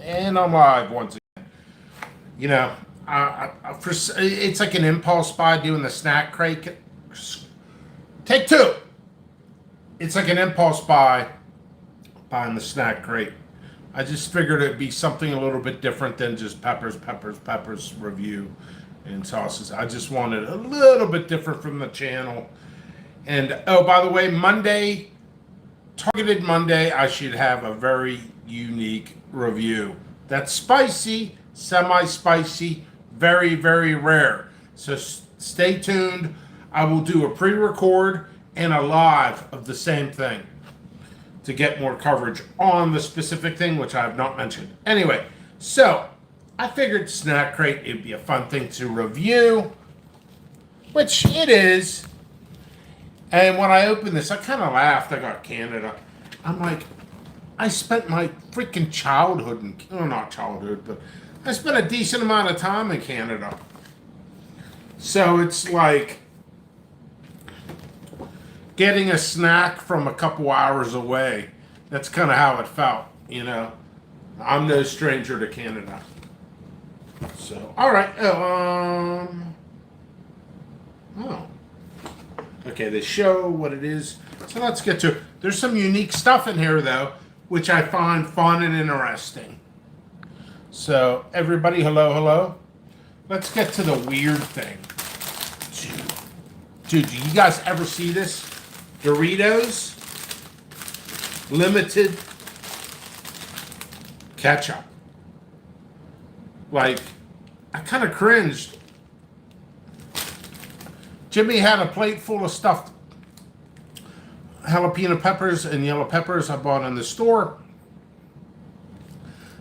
And I'm live once again. You know, it's like an impulse buy doing the snack crate. Take two. It's like an impulse buy buying the snack crate. I just figured it'd be something a little bit different than just peppers review and sauces. I just wanted a little bit different from the channel. And oh, by the way, Monday, Targeted Monday, I should have a very unique review. That's spicy, semi-spicy, very, very rare. So stay tuned. I will do a pre-record and a live of the same thing to get more coverage on the specific thing, which I have not mentioned. Anyway, so I figured Snack Crate, it'd be a fun thing to review, which it is. And when I opened this, I kind of laughed. I got Canada. I'm like, I spent my freaking childhood in, well, not childhood, but I spent a decent amount of time in Canada. So it's like getting a snack from a couple hours away. That's kind of how it felt, you know. I'm no stranger to Canada. So, all right. Oh. Okay, they show what it is. So let's get to it. There's some unique stuff in here, though, which I find fun and interesting. So, everybody, hello. Let's get to the weird thing. Dude, do you guys ever see this? Doritos limited ketchup. Like, I kind of cringed. Jimmy had a plate full of stuffed jalapeno peppers and yellow peppers I bought in the store.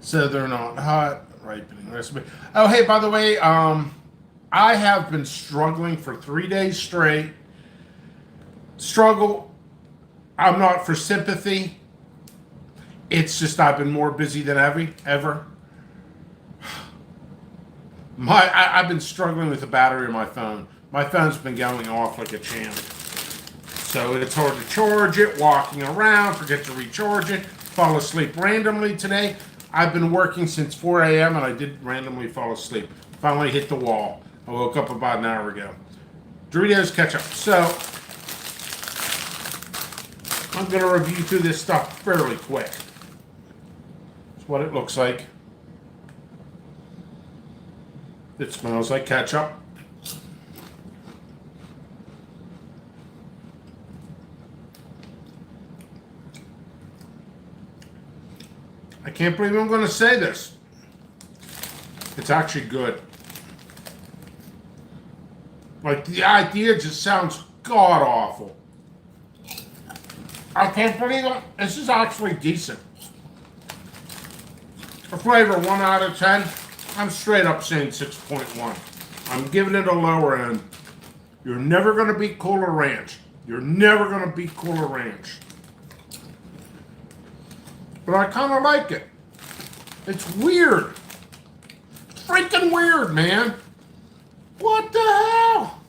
So they're not hot. Ripening recipe. Oh, hey, by the way, I have been struggling for 3 days straight. I'm not for sympathy. It's just I've been more busy than ever. I've been struggling with the battery of my phone. My phone's been going off like a champ. So it's hard to charge it, walking around, forget to recharge it, fall asleep randomly today. I've been working since 4 a.m. and I did randomly fall asleep. Finally hit the wall. I woke up about an hour ago. Doritos ketchup. So I'm going to review through this stuff fairly quick. That's what it looks like. It smells like ketchup. I can't believe I'm going to say this. It's actually good. Like, the idea just sounds god-awful. I can't believe it. This is actually decent. A flavor 1 out of 10. I'm straight up saying 6.1. I'm giving it a lower end. You're never going to beat Cooler Ranch. You're never going to beat Cooler Ranch. But I kind of like it. It's weird. Freaking weird, man. What the hell?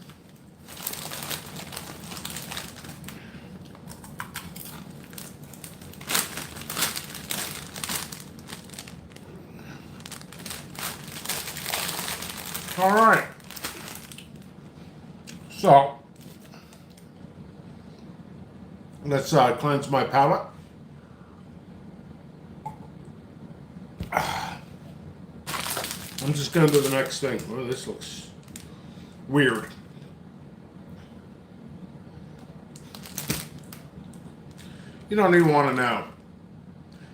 All right. So, let's cleanse my palate. I'm just going to do the next thing. Oh, this looks weird. You don't even want to know.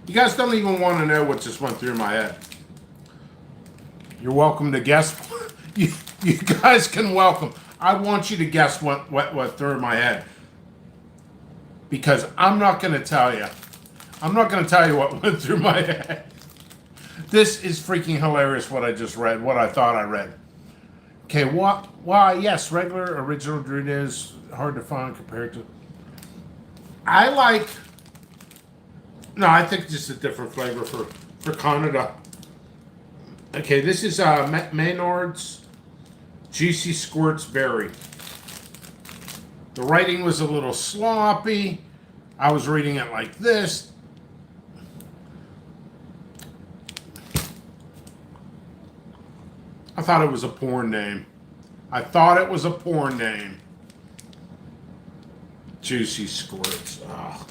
You guys don't even want to know what just went through my head. You're welcome to guess. You guys can welcome. I want you to guess what went through my head. Because I'm not going to tell you. I'm not going to tell you what went through my head. This is freaking hilarious what I just read, what I thought I read. Okay, why, yes, regular original Doritos, hard to find compared to... I think just a different flavor for Canada. Okay, this is Maynard's Juicy Squirts Berry. The writing was a little sloppy. I was reading it like this. I thought it was a porn name. I thought it was a porn name. Juicy Squirts. Oh,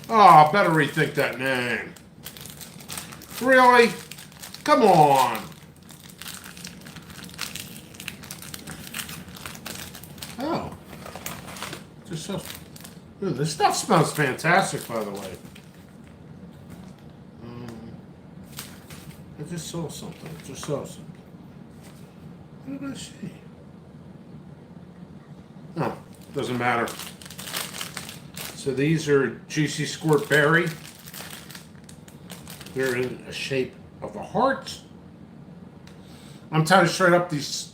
I better rethink that name. Really? Come on. Oh. Just so. Ooh, this stuff smells fantastic, by the way. I just saw something. What did I see? Oh, doesn't matter. So these are Juicy Squirt Berry. They're in a shape of a heart. I'm telling you straight up, these.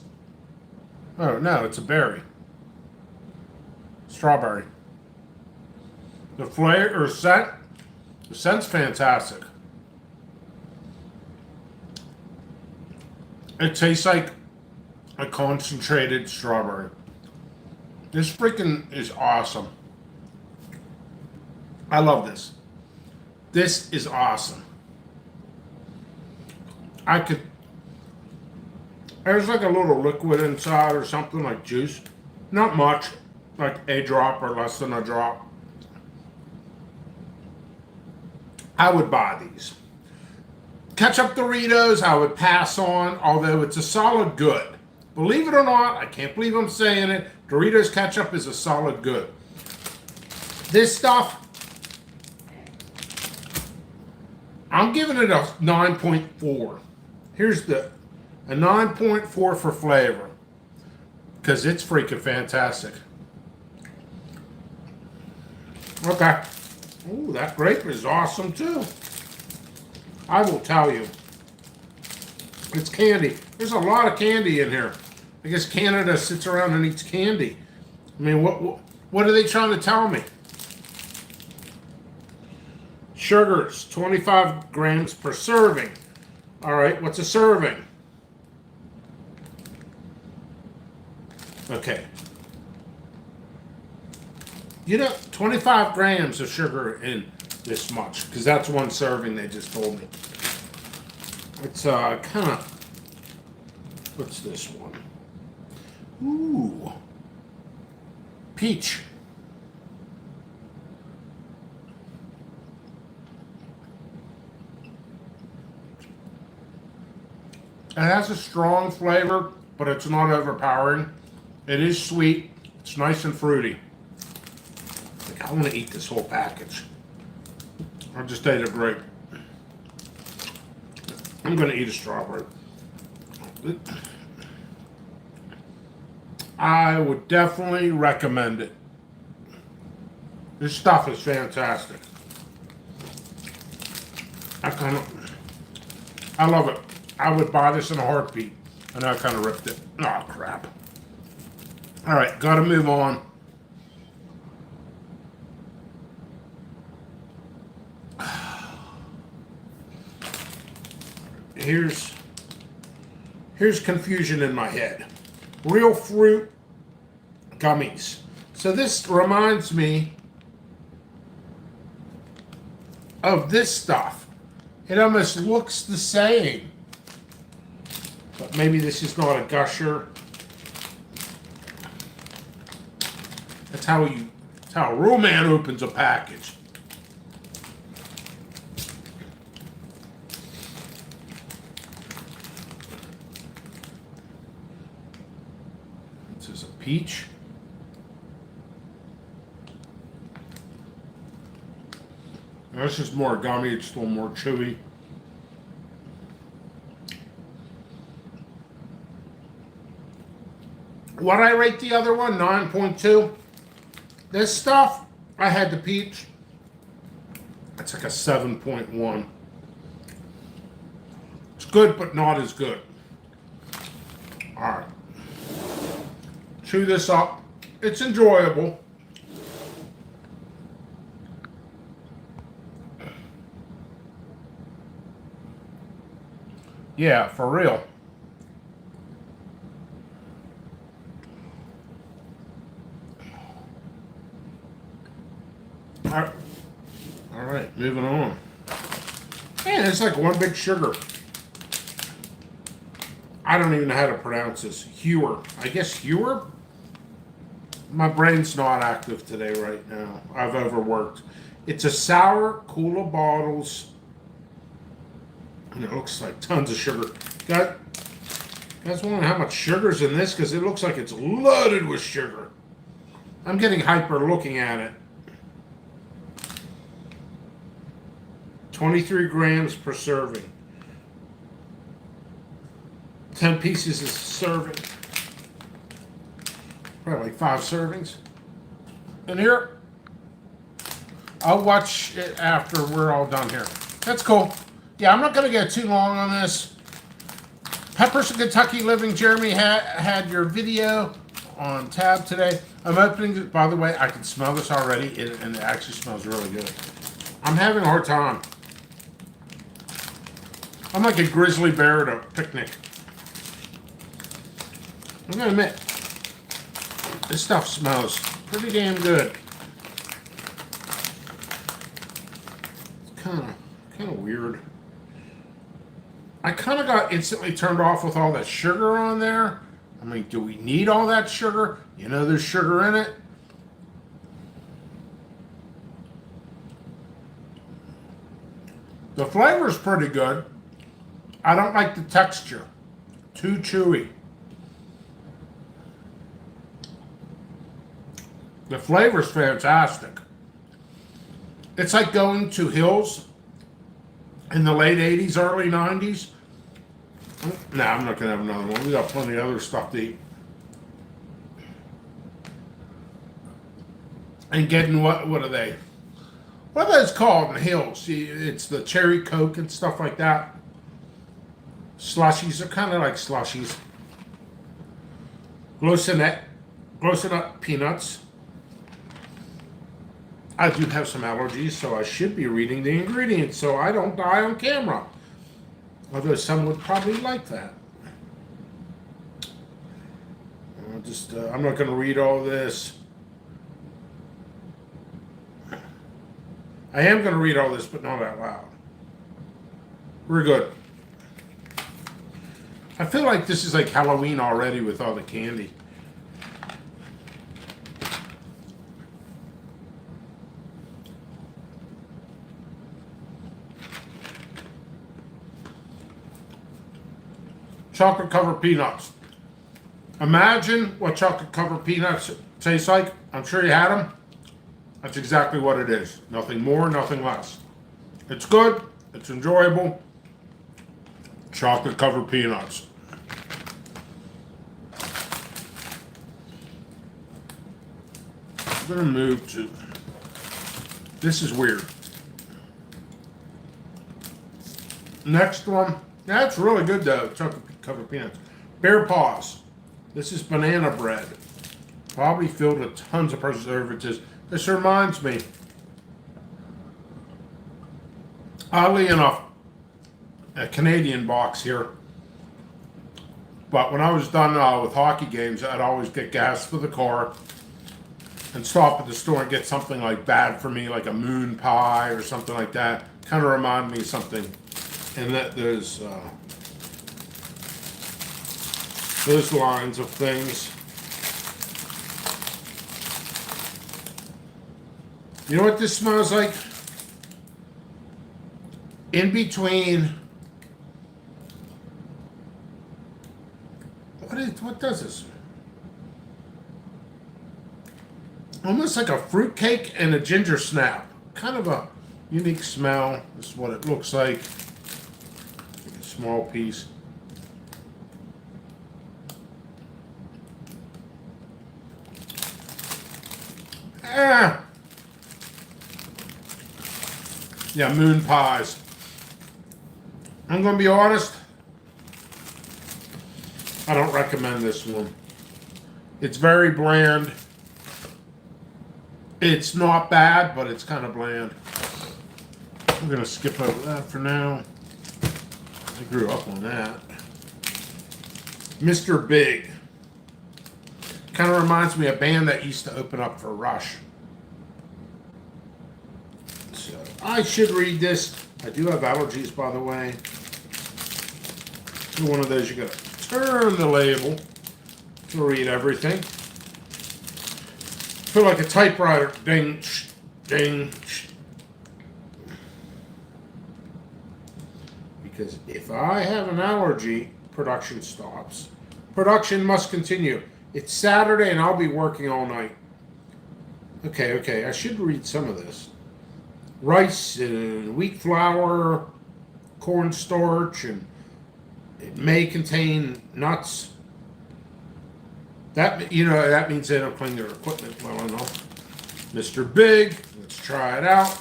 Oh no, it's a berry. Strawberry. The flavor or scent. The scent's fantastic. It tastes like a concentrated strawberry. This freaking is awesome. I love this. This is awesome. There's like a little liquid inside or something like juice. Not much, like a drop or less than a drop. I would buy these. Ketchup Doritos, I would pass on, although it's a solid good. Believe it or not, I can't believe I'm saying it, Doritos ketchup is a solid good. This stuff, I'm giving it a 9.4. Here's a 9.4 for flavor, because it's freaking fantastic. Okay. Ooh, that grape is awesome too. I will tell you. It's candy. There's a lot of candy in here. I guess Canada sits around and eats candy. I mean, what are they trying to tell me? Sugars, 25 grams per serving. All right, what's a serving? Okay. 25 grams of sugar in this much, because that's one serving they just told me. It's kind of, what's this one? Ooh. Peach. It has a strong flavor, but it's not overpowering. It is sweet. It's nice and fruity. I want to eat this whole package. I just ate a grape. I'm going to eat a strawberry. I would definitely recommend it. This stuff is fantastic. I love it. I would buy this in a heartbeat. And I kind of ripped it. Oh, crap. All right, got to move on. Here's confusion in my head. Real fruit gummies. So this reminds me of this stuff. It almost looks the same. But maybe this is not a gusher. That's how a real man opens a package. This is a peach. This is more gummy, it's a little more chewy. What I rate the other one? 9.2. This stuff, I had the peach. It's like a 7.1. It's good, but not as good. Alright. Chew this up. It's enjoyable. Yeah, for real. All right, moving on. Man, it's like one big sugar. I don't even know how to pronounce this. Hewer. I guess Hewer? My brain's not active today right now. I've overworked. It's a sour, cooler bottles. And it looks like tons of sugar. You guys wondering how much sugar's in this? Because it looks like it's loaded with sugar. I'm getting hyper looking at it. 23 grams per serving. 10 pieces is a serving. Probably like 5 servings. And here, I'll watch it after we're all done here. That's cool. Yeah, I'm not going to get too long on this. Peppers of Kentucky Living, Jeremy had your video on tab today. I'm opening it. By the way, I can smell this already, and it actually smells really good. I'm having a hard time. I'm like a grizzly bear at a picnic. I'm going to admit, this stuff smells pretty damn good. It's kind of weird. I kind of got instantly turned off with all that sugar on there. I mean, do we need all that sugar? You know there's sugar in it. The flavor's pretty good. I don't like the texture. Too chewy. The flavor's fantastic. It's like going to Hills in the late 80s, early 90s. Nah, I'm not going to have another one. We got plenty of other stuff to eat. And getting what are they? What are those called in Hills? See, it's the cherry Coke and stuff like that. Slushies are kind of like slushies. Glow-nut peanuts. I do have some allergies, so I should be reading the ingredients so I don't die on camera. Although some would probably like that. I'm not going to read all this. I am going to read all this, but not out loud. We're good. I feel like this is like Halloween already with all the candy. Chocolate covered peanuts. Imagine what chocolate covered peanuts taste like. I'm sure you had them. That's exactly what it is. Nothing more, nothing less. It's good. It's enjoyable. Chocolate covered peanuts. I'm going to move to... This is weird. Next one. That's really good though. Chocolate covered peanuts. Bear paws. This is banana bread. Probably filled with tons of preservatives. This reminds me, oddly enough, a Canadian box here. But when I was done with hockey games, I'd always get gas for the car and stop at the store and get something like bad for me, like a moon pie or something like that. Kind of reminded me of something. And that those lines of things. You know what this smells like? In between. What does this? Almost like a fruitcake and a ginger snap. Kind of a unique smell. This is what it looks like. A small piece. Yeah, moon pies. I'm going to be honest. I don't recommend this one. It's very bland. It's not bad, but it's kind of bland. I'm going to skip over that for now. I grew up on that. Mr. Big. Kind of reminds me of a band that used to open up for Rush. So I should read this. I do have allergies, by the way. One of those you gotta turn the label to read everything. Feel like a typewriter. Ding, ding. Because if I have an allergy, production stops. Production must continue. It's Saturday and I'll be working all night. Okay, I should read some of this. Rice and wheat flour, cornstarch, and it may contain nuts. That means they don't clean their equipment well enough. Mr. Big, let's try it out.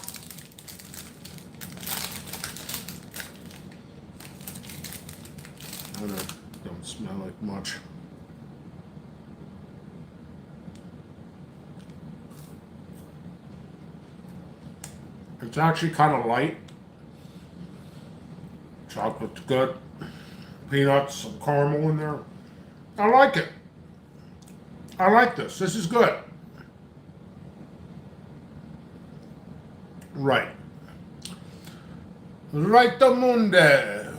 I don't smell like much. It's actually kind of light. Chocolate's good. Peanuts, some caramel in there. I like it. I like this. This is good. Right. Right the mundo.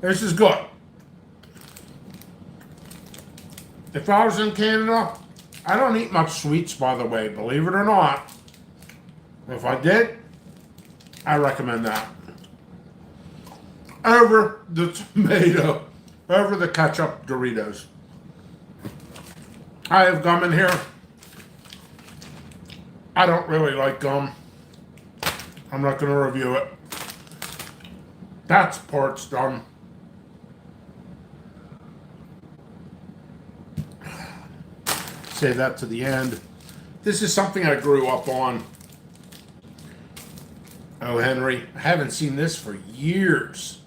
This is good. If I was in Canada, I don't eat much sweets, by the way, believe it or not. If I did, I recommend that. Over the tomato, over the ketchup Doritos. I have gum in here. I don't really like gum. I'm not going to review it. That's part's done. Save that to the end. This is something I grew up on. Oh, Henry, I haven't seen this for years.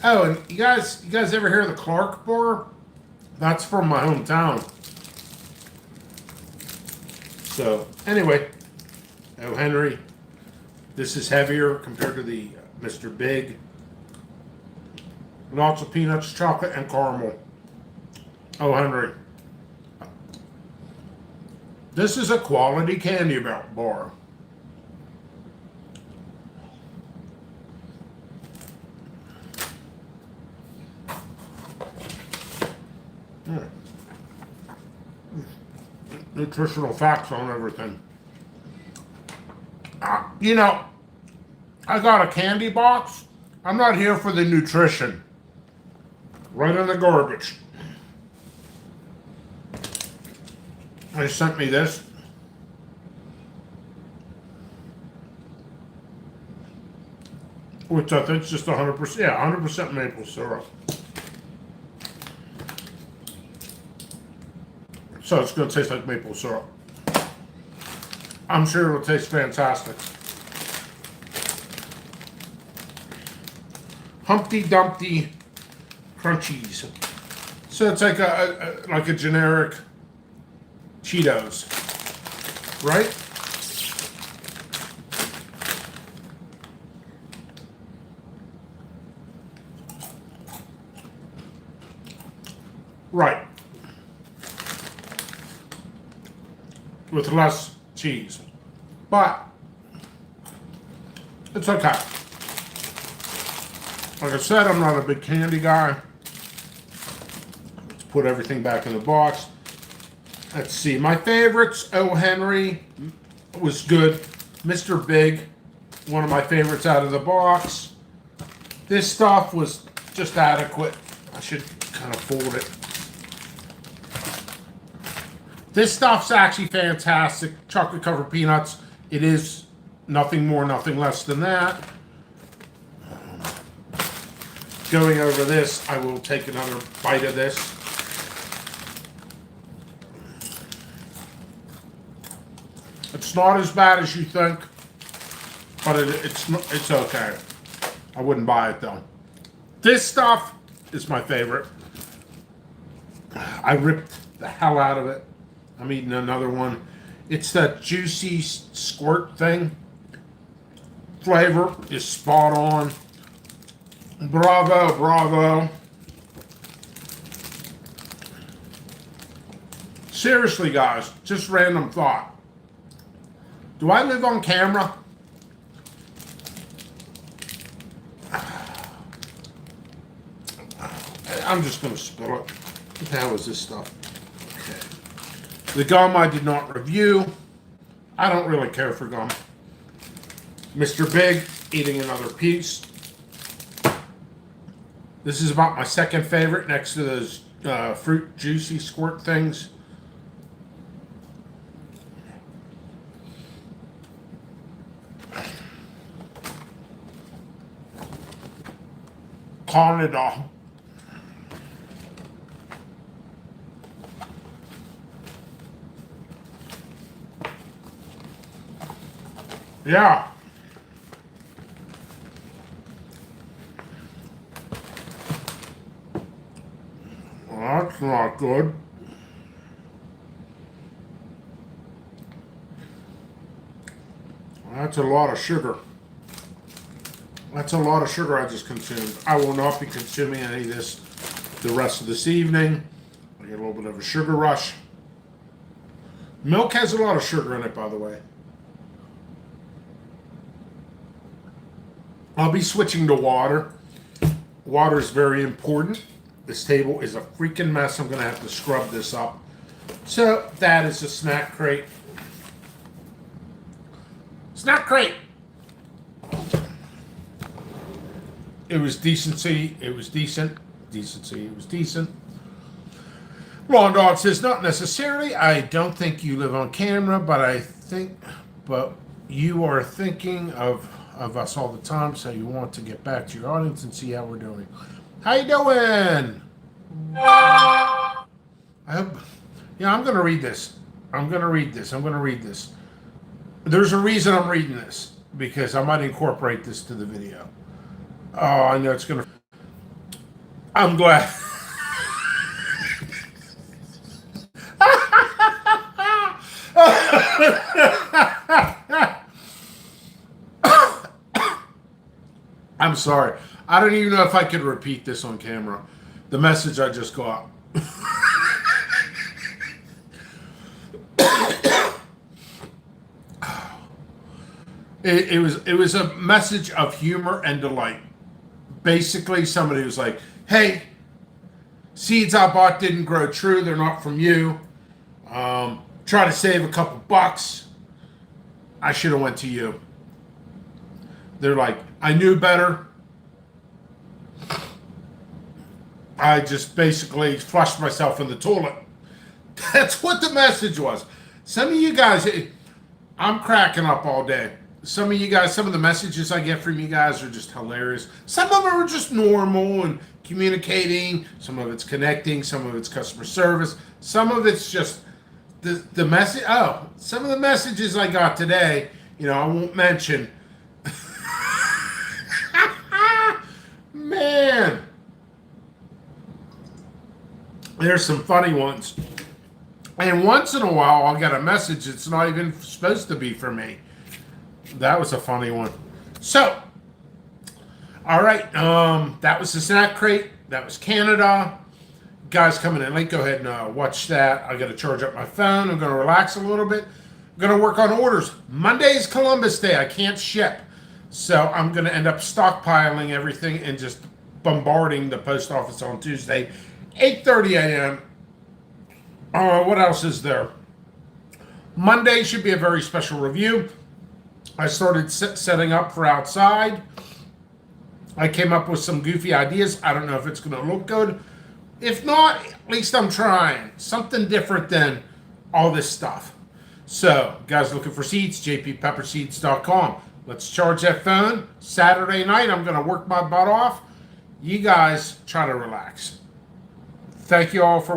Oh, and you guys ever hear of the Clark bar? That's from my hometown. So, anyway, oh, Henry, this is heavier compared to the Mr. Big. Lots of peanuts, chocolate, and caramel. Oh, Henry. This is a quality candy bar. Nutritional facts on everything. I got a candy box. I'm not here for the nutrition. Right in the garbage. They sent me this. Which I think is just 100%, 100% maple syrup. So it's going to taste like maple syrup. I'm sure it'll taste fantastic. Humpty Dumpty Crunchies. So it's like a generic Cheetos, right? Right. With less cheese. But it's okay. Like I said, I'm not a big candy guy. Let's put everything back in the box. Let's see. My favorites, O. Henry was good. Mr. Big, one of my favorites out of the box. This stuff was just adequate. I should kind of fold it. This stuff's actually fantastic. Chocolate covered peanuts. It is nothing more, nothing less than that. Going over this, I will take another bite of this. It's not as bad as you think, but it's okay. I wouldn't buy it though. This stuff is my favorite. I ripped the hell out of it. I'm eating another one. It's that juicy squirt thing. Flavor is spot on. Bravo, bravo. Seriously, guys, just random thought. Do I live on camera? I'm just going to spill it. What the hell is this stuff? Okay. The gum I did not review. I don't really care for gum. Mr. Big eating another piece. This is about my second favorite next to those fruit juicy squirt things. Canada. Yeah. Well, that's not good. That's a lot of sugar. That's a lot of sugar I just consumed. I will not be consuming any of this the rest of this evening. I get a little bit of a sugar rush. Milk has a lot of sugar in it, by the way. I'll be switching to water. Water is very important. This table is a freaking mess. I'm going to have to scrub this up. So that is a snack crate. Snack crate. It was decency. It was decent. Decency. It was decent. Lawn Dog says, not necessarily. I don't think you live on camera, but you are thinking of us all the time, so you want to get back to your audience and see how we're doing. How you doing? I hope. Yeah, I'm going to read this. I'm going to read this. There's a reason I'm reading this, because I might incorporate this to the video. Oh, I know it's going to... I'm glad. I'm sorry. I don't even know if I could repeat this on camera. The message I just got. It was a message of humor and delight. Basically, somebody was like, hey, seeds I bought didn't grow true. They're not from you. Try to save a couple bucks. I should have went to you. They're like, I knew better. I just basically flushed myself in the toilet. That's what the message was. Some of you guys, I'm cracking up all day. Some of you guys, some of the messages I get from you guys are just hilarious. Some of them are just normal and communicating. Some of it's connecting. Some of it's customer service. Some of it's just the message. Oh, some of the messages I got today, I won't mention. Man, there's some funny ones. And once in a while, I'll get a message that's not even supposed to be for me. That was a funny one. So, all right, that was the snack crate. That was Canada. Guys coming in late, go ahead and watch that. I got to charge up my phone. I'm going to relax a little bit. I'm going to work on orders. Monday is Columbus Day. I can't ship. So I'm going to end up stockpiling everything and just bombarding the post office on Tuesday, 8:30 a.m. What else is there? Monday should be a very special review. I started setting up for outside. I came up with some goofy ideas. I don't know if it's going to look good. If not, at least I'm trying. Something different than all this stuff. So, guys looking for seeds, jppepperseeds.com. Let's charge that phone. Saturday night, I'm going to work my butt off. You guys try to relax. Thank you all for